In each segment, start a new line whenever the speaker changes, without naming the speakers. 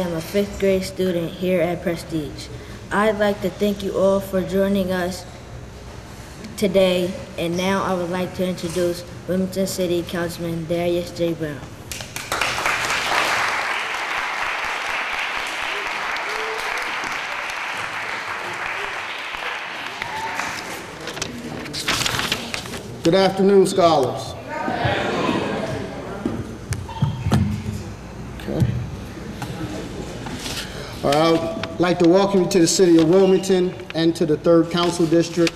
am a 5th grade student here at Prestige. I'd like to thank you all for joining us today, and now I would like to introduce Wilmington City Councilman Darius J. Brown.
Good afternoon, scholars. Okay. All right, I'd like to welcome you to the city of Wilmington and to the 3rd Council District,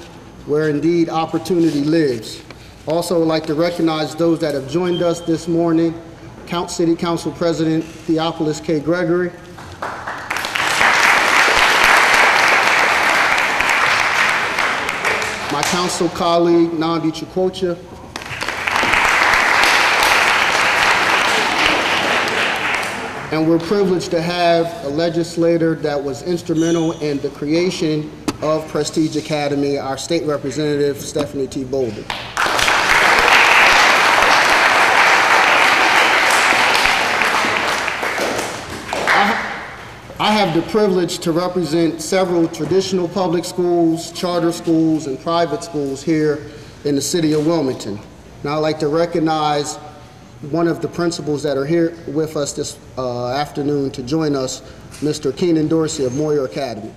where indeed opportunity lives. Also, I'd like to recognize those that have joined us this morning. City Council President Theophilus K. Gregory. My council colleague, Nnamdi Chukwucha. And we're privileged to have a legislator that was instrumental in the creation of Prestige Academy, our state representative, Stephanie T. Bolden. I have the privilege to represent several traditional public schools, charter schools, and private schools here in the city of Wilmington. Now I'd like to recognize one of the principals that are here with us this afternoon to join us, Mr. Keenan Dorsey of Moyer Academy.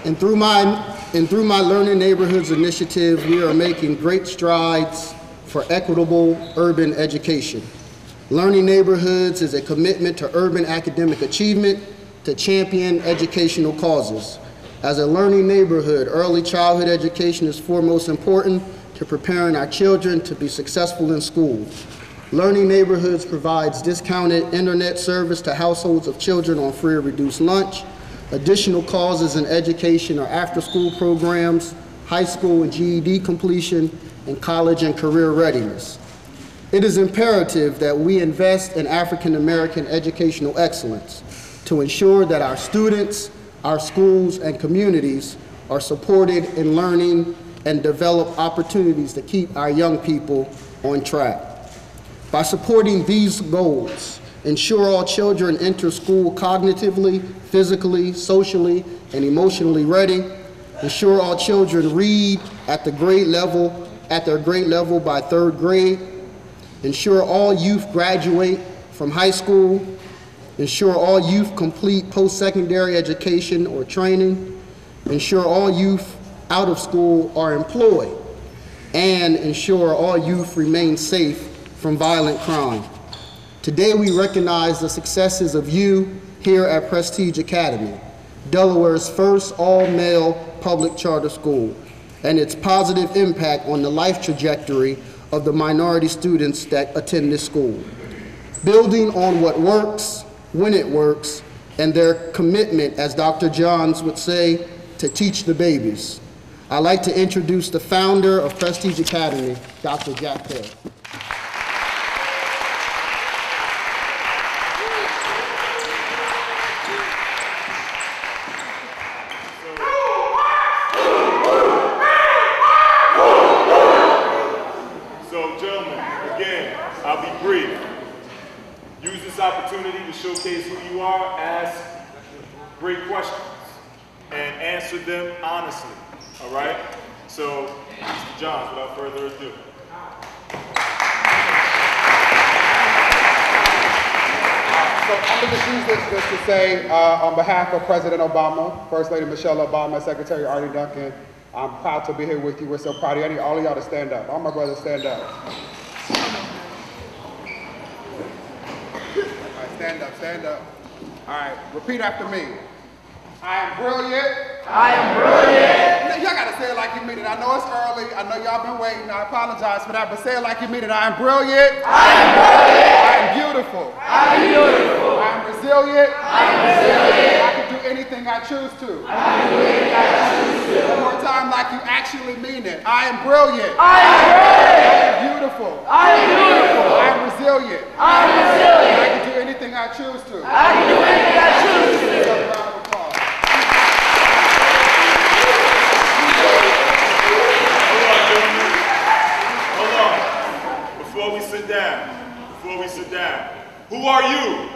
And through my Learning Neighborhoods initiative, we are making great strides for equitable urban education. Learning Neighborhoods is a commitment to urban academic achievement to champion educational causes. As a learning neighborhood, early childhood education is foremost important to preparing our children to be successful in school. Learning Neighborhoods provides discounted internet service to households of children on free or reduced lunch. Additional causes in education are after-school programs, high school and GED completion, and college and career readiness. It is imperative that we invest in African American educational excellence to ensure that our students, our schools, and communities are supported in learning and develop opportunities to keep our young people on track. By supporting these goals, ensure all children enter school cognitively, physically, socially, and emotionally ready. Ensure all children read at their grade level by 3rd grade. Ensure all youth graduate from high school. Ensure all youth complete post-secondary education or training. Ensure all youth out of school are employed. And ensure all youth remain safe from violent crime. Today we recognize the successes of you here at Prestige Academy, Delaware's first all-male public charter school, and its positive impact on the life trajectory of the minority students that attend this school. Building on what works, when it works, and their commitment, as Dr. Johns would say, to teach the babies. I'd like to introduce the founder of Prestige Academy, Dr. Jack Perry.
Showcase who you are, ask great questions, and answer them honestly, all right? So, Mr. Johns, without further ado.
So I'm going to just use this just to say, on behalf of President Obama, First Lady Michelle Obama, Secretary Artie Duncan, I'm proud to be here with you. We're so proud of you. I need all of y'all to stand up. All my brothers, stand up. Stand up, stand up. All right, repeat after me. I am brilliant.
I am brilliant.
Y'all gotta say it like you mean it. I know it's early. I know y'all been waiting. I apologize for that, but say it like you mean it. I am brilliant.
I am brilliant.
I am beautiful.
I am beautiful.
I am resilient.
I am resilient.
I can do anything I choose to.
I can do anything I choose to.
One more time like you actually mean it. I am brilliant.
I am brilliant.
I am beautiful.
I am beautiful.
I am resilient.
I am resilient.
I can do anything I choose to.
I can do anything I choose to.
Another round of applause.
sit down, who are you?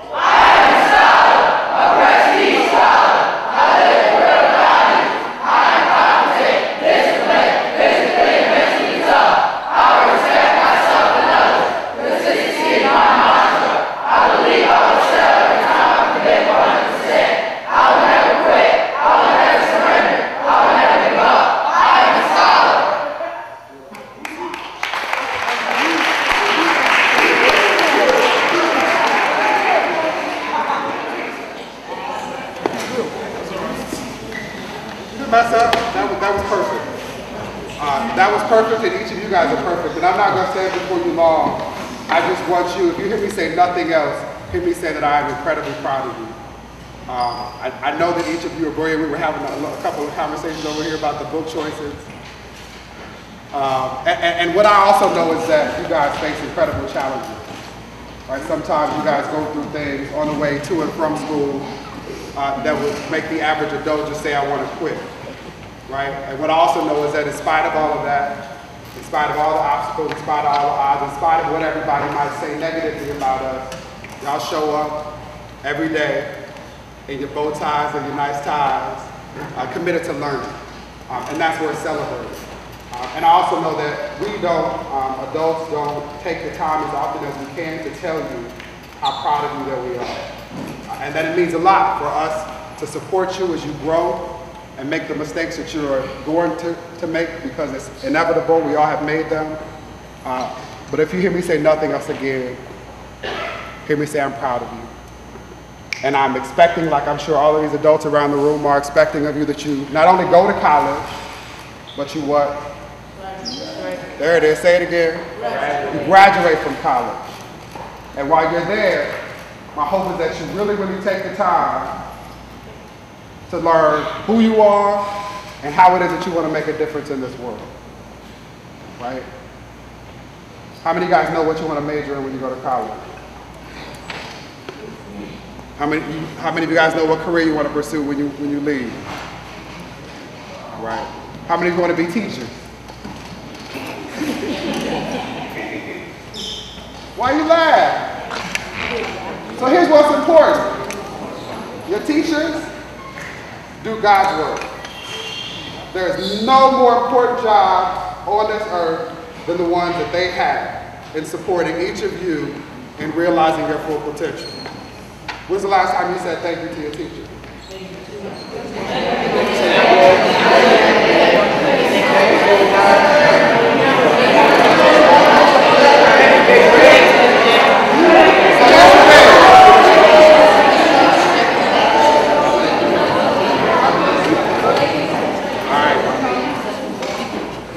Mess up, that was perfect. That was perfect, and each of you guys are perfect. And I'm not going to say it before you long. I just want you, if you hear me say nothing else, hear me say that I am incredibly proud of you. I know that each of you are brilliant. We were having a couple of conversations over here about the book choices. And what I also know is that you guys face incredible challenges. Right? Sometimes you guys go through things on the way to and from school that would make the average adult just say, I want to quit. Right? And what I also know is that in spite of all of that, in spite of all the obstacles, in spite of all the odds, in spite of what everybody might say negatively about us, y'all show up every day in your bow ties and your nice ties, committed to learning. And that's where it's celebrated. And I also know that we adults don't take the time as often as we can to tell you how proud of you that we are. And that it means a lot for us to support you as you grow and make the mistakes that you're going to make, because it's inevitable. We all have made them. But if you hear me say nothing else again, hear me say I'm proud of you. And I'm expecting, like I'm sure all of these adults around the room are expecting of you, that you not only go to college, but you what? There it is, say it again. You graduate from college. And while you're there, my hope is that you really, really take the time to learn who you are and how it is that you want to make a difference in this world. Right? How many of you guys know what you want to major in when you go to college? How many of you guys know what career you want to pursue when you leave? Right. How many of you want to be teachers? Why you laugh? So here's what's important. Your teachers do God's work. There's no more important job on this earth than the ones that they have in supporting each of you in realizing your full potential. When's the last time you said thank you to your teacher?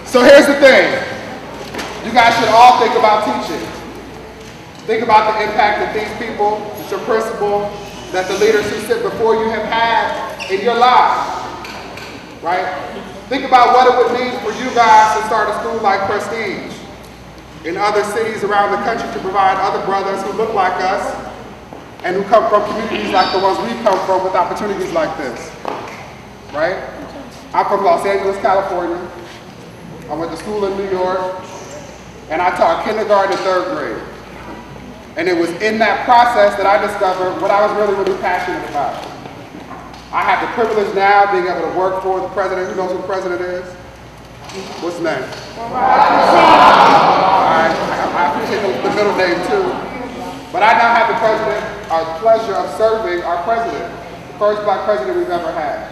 So here's the thing. You guys should all think about teaching. Think about the impact that these people, your principal, that the leaders who sit before you have had in your lives, right? Think about what it would mean for you guys to start a school like Prestige in other cities around the country to provide other brothers who look like us and who come from communities like the ones we come from with opportunities like this, right? I'm from Los Angeles, California. I went to school in New York, and I taught kindergarten and 3rd grade. And it was in that process that I discovered what I was really, really passionate about. I have the privilege now of being able to work for the president. Who knows who the president is? What's his name? All right, I appreciate the middle name too. But I now have the pleasure of serving our president, the first black president we've ever had.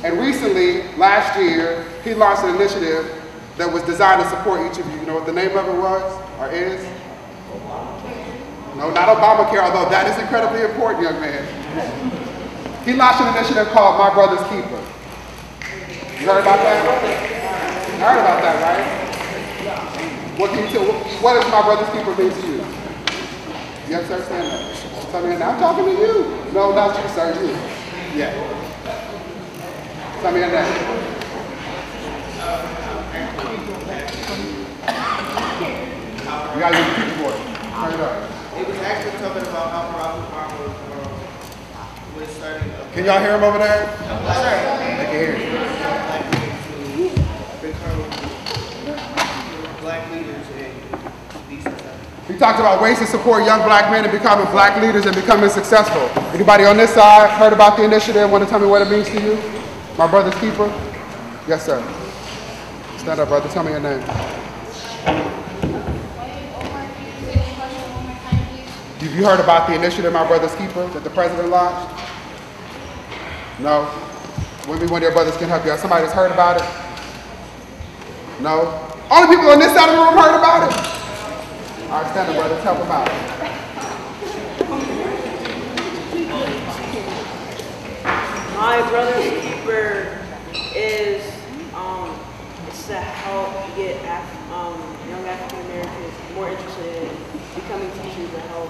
And recently, last year, he launched an initiative that was designed to support each of you. You know what the name of it was, or is? No, not Obamacare, although that is incredibly important, young man. He launched an initiative called My Brother's Keeper. You heard about that? You heard about that, right? What can you tell? What does My Brother's Keeper mean to you? You understand that? Tell me, I'm talking to you. No, not you, sir, you. Yeah. Tell me that. You gotta use the people voice. Turn it up.
It was actually talking about how Barack Obama was starting.
Can y'all hear him over there?
Sorry.
I can hear you.
Become black leaders in these societies.
He talked about ways to support young black men in becoming black leaders and becoming successful. Anybody on this side heard about the initiative? Want to tell me what it means to you? My brother's keeper? Yes, sir. Stand up, brother. Tell me your name. Have you heard about the initiative, My Brother's Keeper, that the president launched? No? Maybe one of your brothers can help you out. Somebody that's heard about it? No? Only people on this side of the room heard about it? All right, stand up, brothers. Help them out.
My Brother's Keeper is it's to help get young African Americans more interested in becoming teachers to help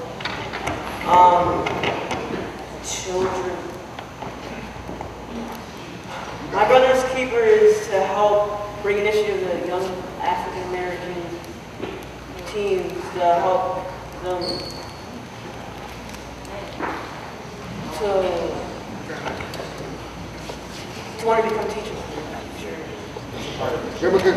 children. My Brother's Keeper is to help bring initiatives to young African American teens to help them to want to become teachers.
Give him a good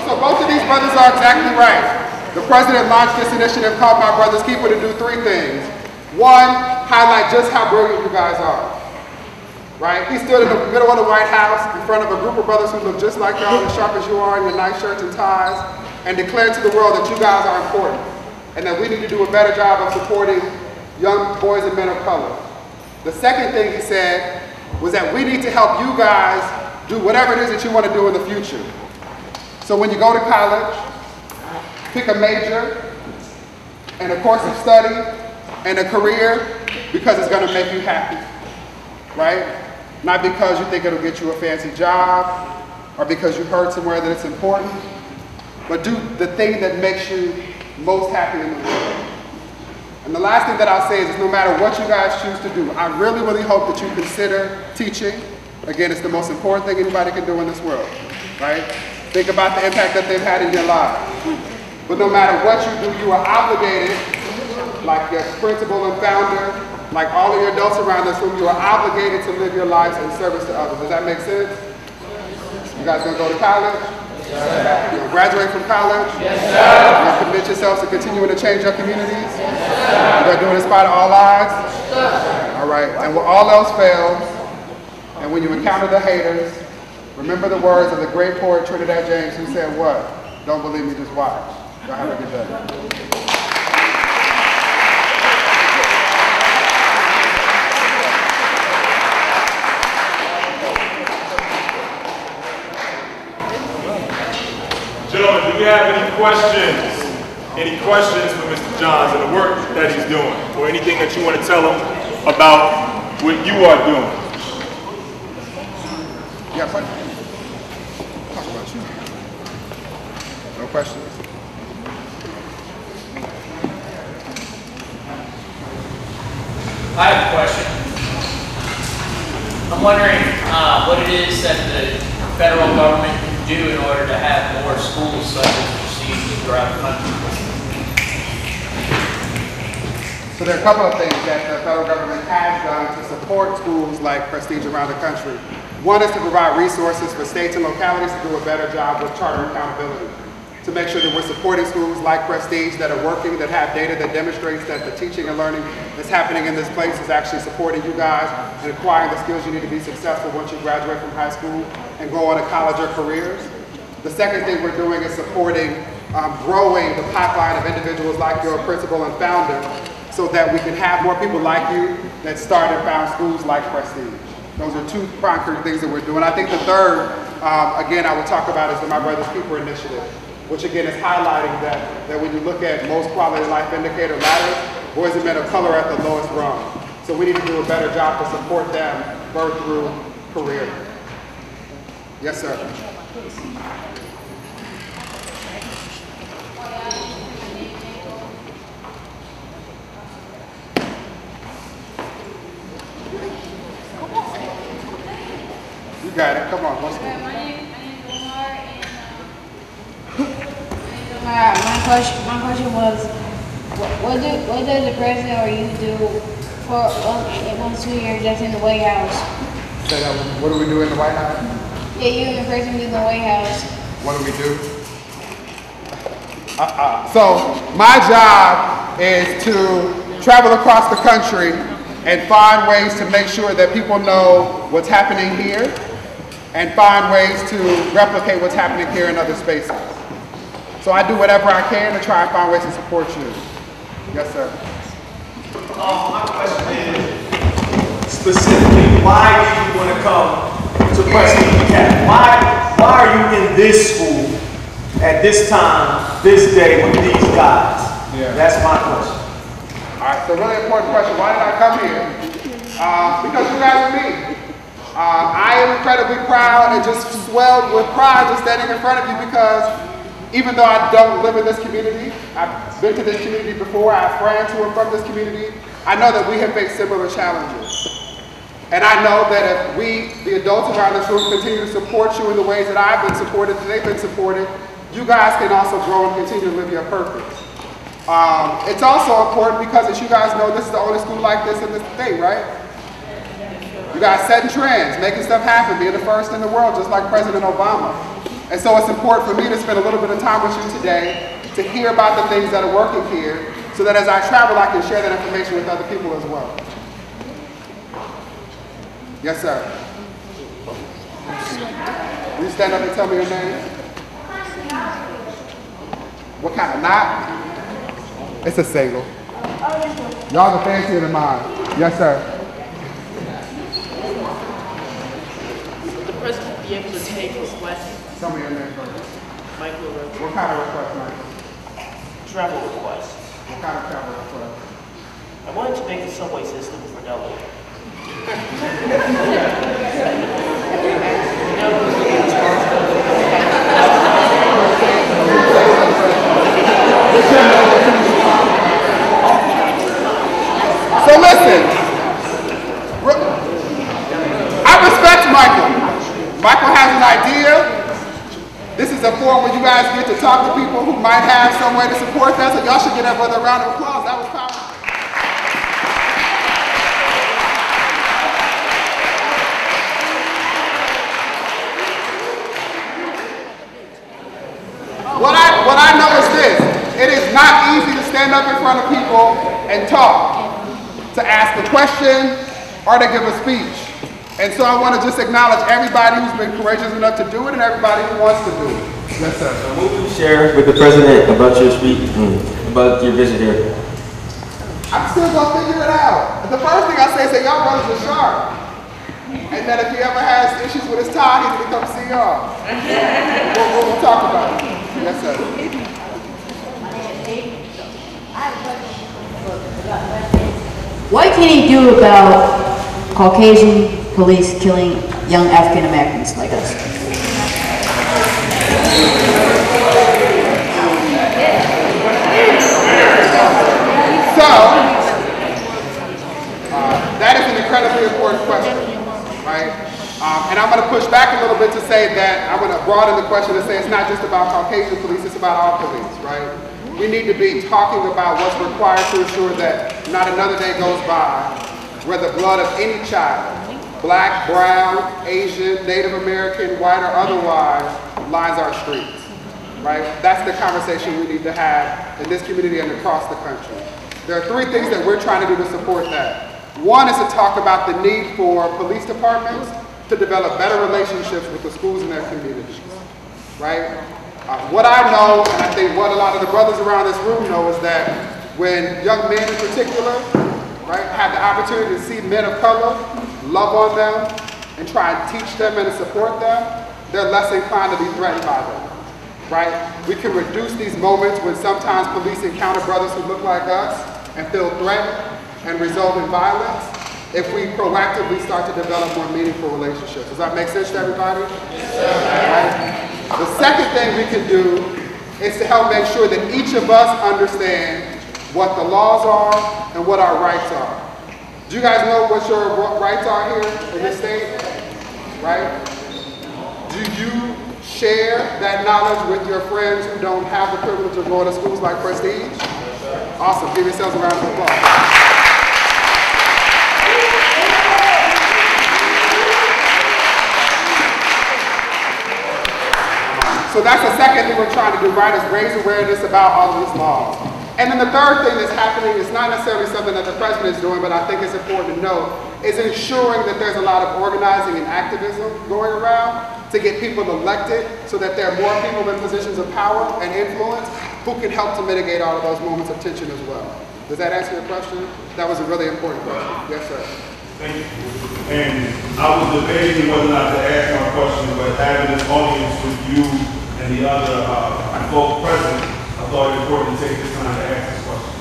So both of these brothers are exactly right. The president launched this initiative called My Brother's Keeper to do three things. One, highlight just how brilliant you guys are. Right? He stood in the middle of the White House in front of a group of brothers who look just like y'all, as sharp as you are in your nice shirts and ties, and declared to the world that you guys are important and that we need to do a better job of supporting young boys and men of color. The second thing he said was that we need to help you guys do whatever it is that you want to do in the future. So when you go to college, pick a major and a course of study and a career because it's going to make you happy, right? Not because you think it'll get you a fancy job or because you heard somewhere that it's important, but do the thing that makes you most happy in the world. And the last thing that I'll say is no matter what you guys choose to do, I really, really hope that you consider teaching. Again, it's the most important thing anybody can do in this world, right? Think about the impact that they've had in your life. But no matter what you do, you are obligated, like your principal and founder, like all of your adults around this room, you are obligated to live your lives in service to others. Does that make sense? You guys gonna go to college? Yes, you'll graduate from college? Yes, sir. You'll commit yourselves to continuing to change your communities? Yes, sir. You're gonna do it in spite of all odds? Yes, sir. All right, and when all else fails, and when you encounter the haters, remember the words of the great poet Trinidad James who said what? Don't believe me, just watch. Y'all have a good day.
Gentlemen, do we have any questions? Any questions for Mr. Johns and the work that he's doing? Or anything that you want to tell him about what you are doing?
Yeah, but talk about you. No questions?
I have a question. I'm wondering what it is that the federal government can do in order to have more schools such as Prestige throughout the country.
So there are a couple of things that the federal government has done to support schools like Prestige around the country. One is to provide resources for states and localities to do a better job with charter accountability, to make sure that we're supporting schools like Prestige that are working, that have data that demonstrates that the teaching and learning that's happening in this place is actually supporting you guys and acquiring the skills you need to be successful once you graduate from high school and go on to college or careers. The second thing we're doing is supporting growing the pipeline of individuals like your principal and founder so that we can have more people like you that start and found schools like Prestige. Those are two concrete things that we're doing. I think the third, again, I would talk about is the My Brother's Keeper initiative, which again is highlighting that when you look at most quality life indicator ladders, boys and men of color are at the lowest rung. So we need to do a better job to support them birth through career. Yes, sir. You got it. Come on. What's
My name is Omar, and my question was, what does the president or you do for 1 2 years just in the White House?
Say that. What do we do in the White House?
Yeah, you and the president in the White House.
What do we do? So my job is to travel across the country and find ways to make sure that people know what's happening here and find ways to replicate what's happening here in other spaces. So I do whatever I can to try and find ways to support you. Yes, sir.
My question is, specifically, why do you want to come to Prestige Academy? Why are you in this school at this time, this day, with these guys?
Yeah.
That's my question.
All right, so really important question. Why did I come here? Because you guys are me. I am incredibly proud and just swelled with pride just standing in front of you because even though I don't live in this community, I've been to this community before, I have friends who are from this community, I know that we have faced similar challenges. And I know that if we, the adults around this room, continue to support you in the ways that I've been supported, that they've been supported, you guys can also grow and continue to live your purpose. It's also important because, as you guys know, this is the only school like this in the state, right? You guys setting trends, making stuff happen, being the first in the world, just like President Obama. And so it's important for me to spend a little bit of time with you today to hear about the things that are working here so that as I travel, I can share that information with other people as well. Yes, sir. Will you stand up and tell me your name? What kind of knot? It's a single. Y'all are fancier than mine. Yes, sir.
Would the president be able to take requests?
Tell me your name first.
Michael.
What kind of request, Michael?
Travel requests.
What kind of travel request?
I wanted to make a subway system for Delaware.
So listen, I respect Michael. Michael has an idea. This is a forum where you guys get to talk to people who might have some way to support that, so y'all should get another round of applause. That was powerful. What I know is this, it is not easy to stand up in front of people and talk, to ask a question or to give a speech. And so I want to just acknowledge everybody who's been courageous enough to do it and everybody who wants to do it. Yes, sir.
Will you share with the president about your speech, about your visit here?
I'm still going to figure it out. The first thing I say is that y'all brothers are sharp. And that if he ever has issues with his tie, he can come see y'all. We'll talk about it. Yes, sir.
What can he do about Caucasian police killing young African Americans like us?
So, that is an incredibly important question, right? And I'm going to push back a little bit to say that I'm going to broaden the question to say it's not just about Caucasian police, it's about all police, right? We need to be talking about what's required to ensure that not another day goes by where the blood of any child, black, brown, Asian, Native American, white, or otherwise, lines our streets, right? That's the conversation we need to have in this community and across the country. There are three things that we're trying to do to support that. One is to talk about the need for police departments to develop better relationships with the schools in their communities, right? What I know, and I think what a lot of the brothers around this room know, is that when young men in particular, right, have the opportunity to see men of color, love on them, and try and teach them and to support them, they're less inclined to be threatened by them, right? We can reduce these moments when sometimes police encounter brothers who look like us and feel threatened and result in violence if we proactively start to develop more meaningful relationships. Does that make sense to everybody? Yes, sir. Right? The second thing we can do is to help make sure that each of us understand what the laws are and what our rights are. Do you guys know what your rights are here in this state? Right? Do you share that knowledge with your friends who don't have the privilege of going to schools like Prestige? Awesome. Give yourselves a round of applause. So that's the second thing we're trying to do, right, is raise awareness about all of these laws. And then the third thing that's happening is not necessarily something that the president is doing, but I think it's important to note, is ensuring that there's a lot of organizing and activism going around to get people elected so that there are more people in positions of power and influence who can help to mitigate all of those moments of tension as well. Does that answer your question? That was a really important question. Yes, sir.
Thank you. And I was debating whether or not to ask my question, but having this audience with you and the other both present, I thought it important to take this time to ask this question.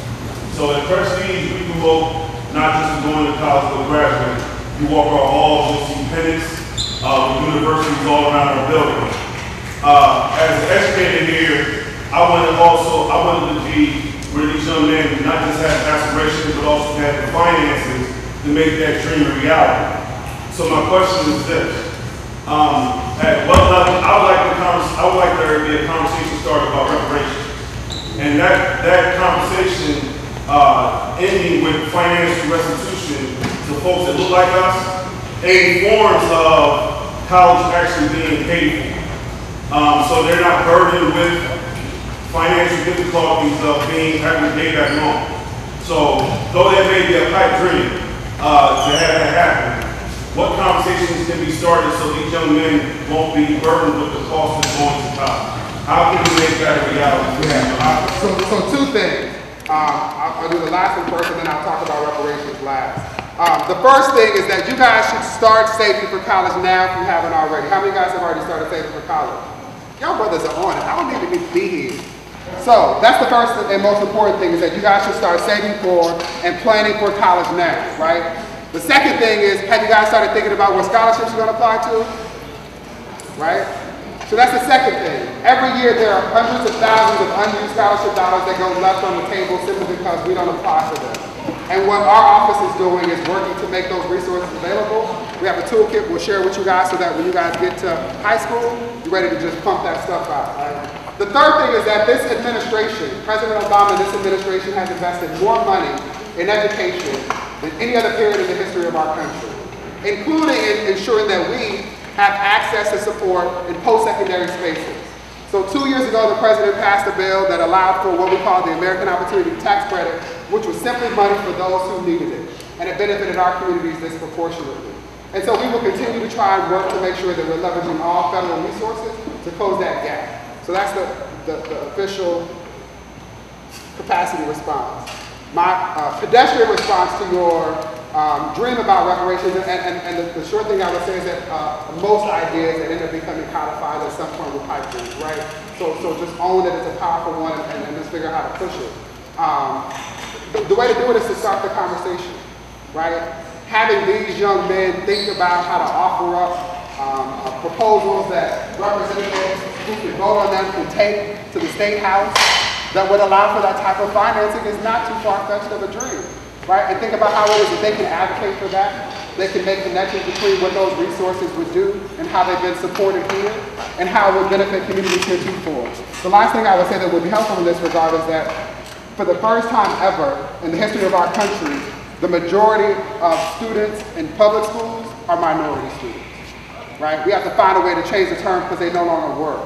So at Prestige, we promote not just going to college but graduate. You walk our halls, you'll see pennants with universities all around our building. As an educator here, I wanted to be where these young men not just have aspirations but also have the finances to make that dream a reality. So my question is this. At what level, I would like there to be a conversation started about reparations. And that conversation ending with financial restitution to folks that look like us, in forms of college actually being paid for. So they're not burdened with financial difficulties of having to pay back home. So though that may be a pipe dream to have that happen, what conversations can be started so these young men won't be burdened with the cost of going to college? How can we make that a reality?
Yeah. So two things. I'll do the last one first and then I'll talk about reparations last. The first thing is that you guys should start saving for college now if you haven't already. How many guys have already started saving for college? Y'all brothers are on it. I don't even need to be here. So that's the first and most important thing, is that you guys should start saving for and planning for college now, right? The second thing is, have you guys started thinking about what scholarships you're going to apply to? Right? So that's the second thing. Every year there are hundreds of thousands of unused scholarship dollars that go left on the table simply because we don't apply for them. And what our office is doing is working to make those resources available. We have a toolkit we'll share with you guys so that when you guys get to high school, you're ready to just pump that stuff out. Right? The third thing is that this administration, President Obama and this administration, has invested more money in education than any other period in the history of our country, including in ensuring that we have access to support in post-secondary spaces. So 2 years ago, the president passed a bill that allowed for what we call the American Opportunity Tax Credit, which was simply money for those who needed it, and it benefited our communities disproportionately. And so we will continue to try and work to make sure that we're leveraging all federal resources to close that gap. So that's the official capacity response. My pedestrian response to your dream about reparations, and the short thing I would say is that most ideas that end up becoming codified at some point with pipe dreams, right? So just own that it's a powerful one and just figure out how to push it. The way to do it is to start the conversation, right? Having these young men think about how to offer up proposals that representatives who can vote on them can take to the state house that would allow for that type of financing is not too far-fetched of a dream, right? And think about how it is that they can advocate for that. They can make connections between what those resources would do and how they've been supported here and how it would benefit communities heretofore. The last thing I would say that would be helpful in this regard is that for the first time ever in the history of our country, the majority of students in public schools are minority students, right? We have to find a way to change the term because they no longer work,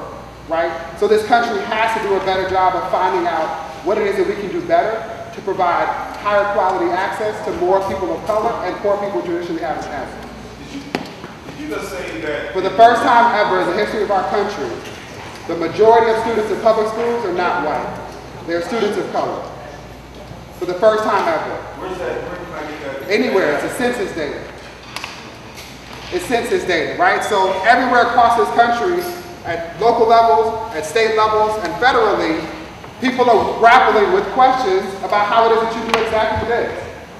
right? So this country has to do a better job of finding out what it is that we can do better to provide higher quality access to more people of color and poor people traditionally haven't had.
Did you just say that?
For the first time ever in the history of our country, the majority of students in public schools are not white. They're students of color. For the first time ever.
Where's that? Where can I get that?
Anywhere. It's a census data. It's census data, right? So everywhere across this country, at local levels, at state levels, and federally, people are grappling with questions about how it is that you do exactly this.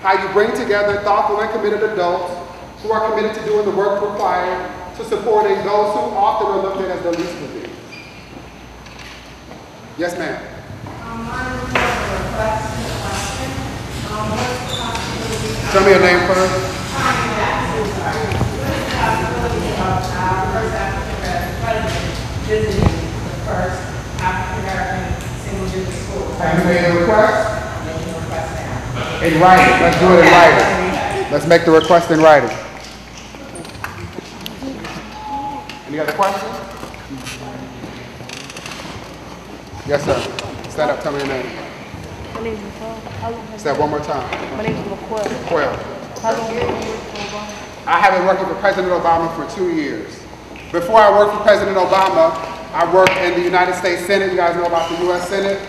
How you bring together thoughtful and committed adults who are committed to doing the work required to supporting those who often are looked at as the least of these. Yes, ma'am. Tell me your name first.
Visiting the first African-American single-digit school.
Have you made a request?
Making a request now.
In writing. Let's do it in writing. Let's make the request in writing. Any other questions? Yes, sir. Stand up, tell me your name.
My name is McCoy.
Say that one more time.
My name is McCoy.
Quail.
How long have you worked for Obama?
I have been working for President Obama for 2 years. Before I worked for President Obama, I worked in the United States Senate. You guys know about the U.S. Senate?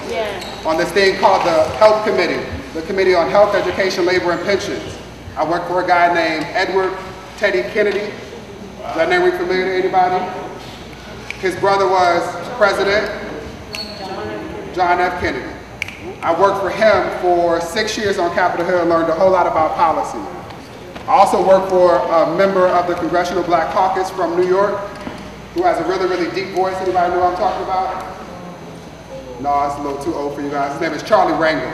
Yeah.
On this thing called the Health Committee, the Committee on Health, Education, Labor, and Pensions. I worked for a guy named Edward Teddy Kennedy. Does that name ring familiar to anybody? His brother was President John F. Kennedy. I worked for him for 6 years on Capitol Hill and learned a whole lot about policy. I also worked for a member of the Congressional Black Caucus from New York who has a really, really deep voice. Anybody know what I'm talking about? No, it's a little too old for you guys. His name is Charlie Rangel.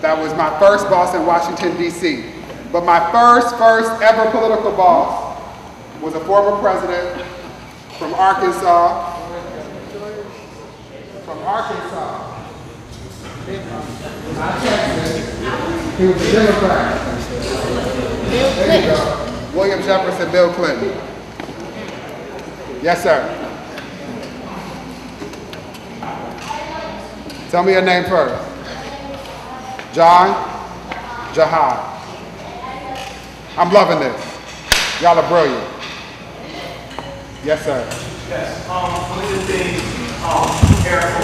That was my first boss in Washington, D.C. But my first ever political boss was a former president from Arkansas. Not Texas. He was a Democrat.
Bill Clinton.
William Jefferson, Bill Clinton. Yes, sir. Tell me your name first. John? Jahad. I'm loving this. Y'all are brilliant. Yes, sir.
Yes. One of the things, Eric,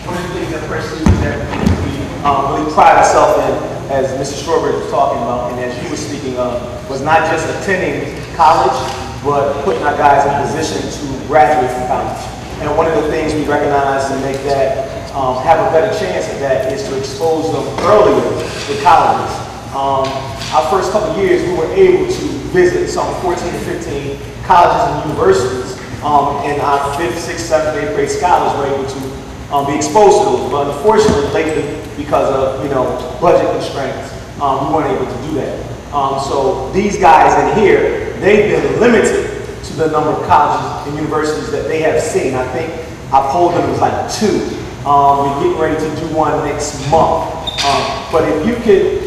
one of the things that Prestige that we really pride ourselves in, as Mr. Strawberry was talking about, and as you were speaking of, was not just attending college, but putting our guys in position to graduate from college. And one of the things we recognize to make that have a better chance of that is to expose them earlier to colleges. Our first couple of years, we were able to visit some 14 to 15 colleges and universities, and our 5th, 6th, 7th, 8th grade scholars were able to be exposed to those. But unfortunately, lately, because of budget constraints, we weren't able to do that. So these guys in here, they've been limited to the number of colleges and universities that they have seen. I think I polled them, it was like 2. We're getting ready to do one next month. But if you could,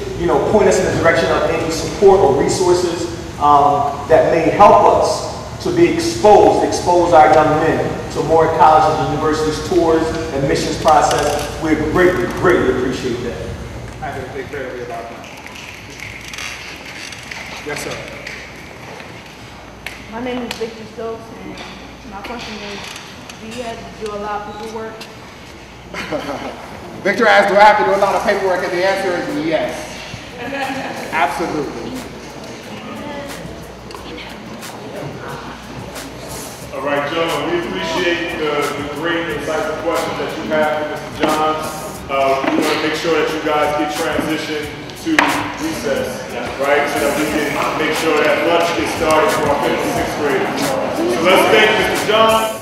point us in the direction of any support or resources that may help us to be expose our young men to more colleges and universities, tours, admissions process, we greatly appreciate that.
I have to think clearly about that. Yes, sir.
My name is Victor Stokes, and my question is, do you have to do a lot of paperwork?
Victor asked, do I have to do a lot of paperwork? And the answer is yes. Absolutely.
All right, gentlemen, we appreciate the great insightful questions that you have for Mr. Johns. We want to make sure that you guys get transitioned to recess, right? So that we can make sure that lunch gets started for our 5th and 6th graders. So let's thank Mr. Johns.